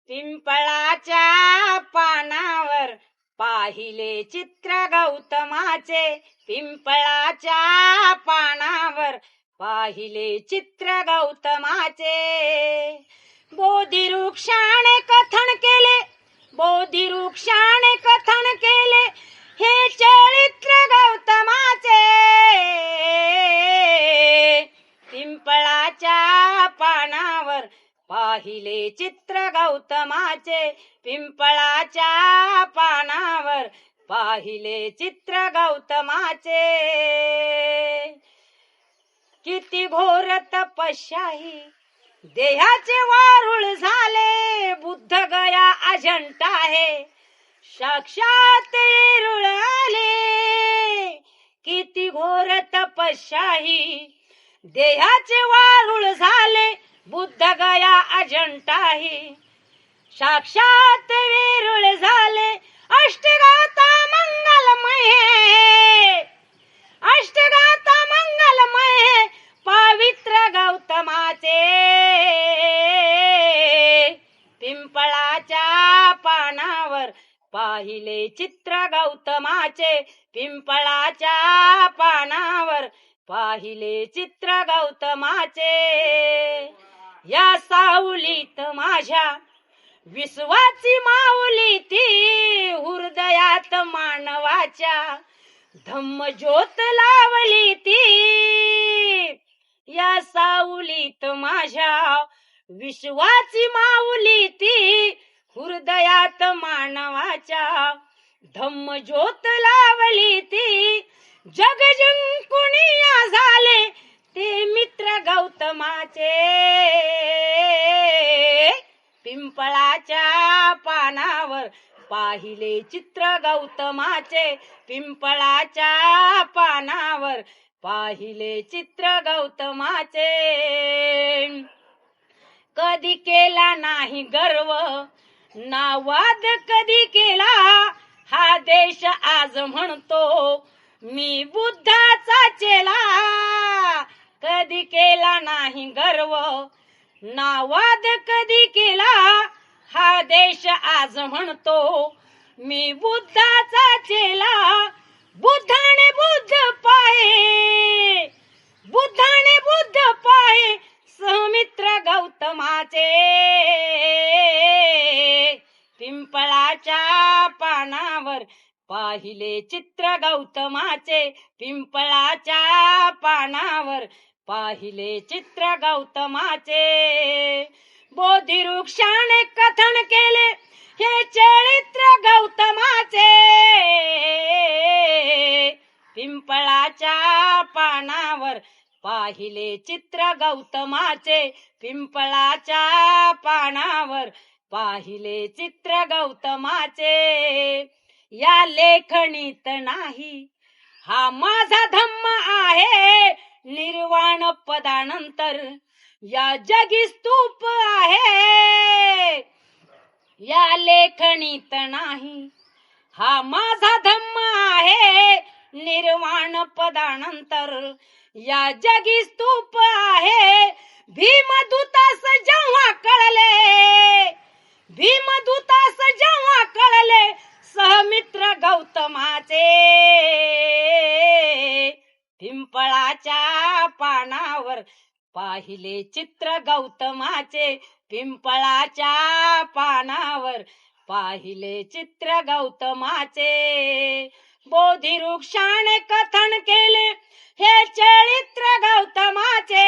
पिंपळाच्या पानावर पाहिले चित्र गौतमाचे, पिंपळाच्या पानावर पाहिले चित्र गौतमाचे. बोधिवृक्षाने कथन केले, बोधिवृक्षाने कथन केले हे चरित्र गौतमाचे. पिंपळाच्या पानावर पाहिले चित्र गौतमाचे, पिंपळाच्या पानावर पाहिले चित्र गौतमाचे. किती घोर तपस्याही देहाचे वारुळ झाले, बुद्ध गया अजंता आहे साक्षात येरूळ आले. किती घोर तपस्याही देहाचे वारुळ झाले, बुद्ध गया अजंताही साक्षात वेरूळ झाले. अष्टगाथा मंगलमय, अष्टगाथा मंगलमय पवित्र गौतमाचे. पिंपळाच्या पानावर पाहिले चित्र गौतमाचे, पिंपळाच्या पानावर पाहिले चित्र गौतमाचे. या सावलीत माझ्या विश्वाची माऊली ती, हृदयात मानवाच्या धम्म ज्योत लावली ती. या सावलीत माझ्या विश्वाची माऊली ती, हृदयात मानवाच्या धम्म ज्योत लावली ती. जग जिंकुनिया झाले ते मित्र गौतमाचे. पिंपळाच्या पानावर पाहिले चित्र गौतमाचे, पिंपळाच्या पानावर पाहिले चित्र गौतमाचे. कधी केला नाही गर्व ना वाद कधी केला, हा देश आज म्हणतो मी बुद्धाचा चेला. कधी केला नाही गर्व ना वाद कधी केला, हा देश आज म्हणतो मी बुद्धाचा चेला. बुद्धाने बुद्ध पाहे, बुद्धाने बुद्ध पाहे सहमित्र गौतमाचे. पिंपळाच्या पानावर पाहिले चित्र गौतमाचे, पिंपळाच्या पानावर पाहिले चित्र गौतमाचे. बोधिवृक्षाने कथन केले हे चरित्र गौतमाचे. पिंपळाच्या पानावर पाहिले चित्र गौतमाचे, पिंपळाच्या पानावर पाहिले चित्र गौतमाचे. या लेखणीत नाही हा माझा धम्म आहे, निर्वाण पदानंतर या जगी स्तूप आहे. या लेखणीत नाही हा माझा धम्म आहे, निर्वाण पदानंतर या जगी स्तूप आहे. भीमदूतास जेव्हा कळले, भीमदूतास जेव्हा कळले सहमित्र गौतमाचे. पिंपळाच्या पानावर पाहिले चित्र गौतमाचे, पिंपळाच्या पानावर पाहिले चित्र गौतमाचे. बोधिवृक्षाने कथन केले हे चरित्र गौतमाचे.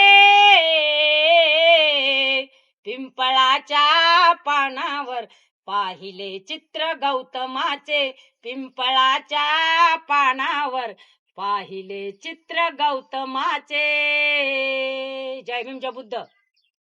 पिंपळाच्या पानावर पाहिले चित्र गौतमाचे, पिंपळाच्या पानावर पाहिले चित्र गौतमाचे. जय भीम जय बुद्ध.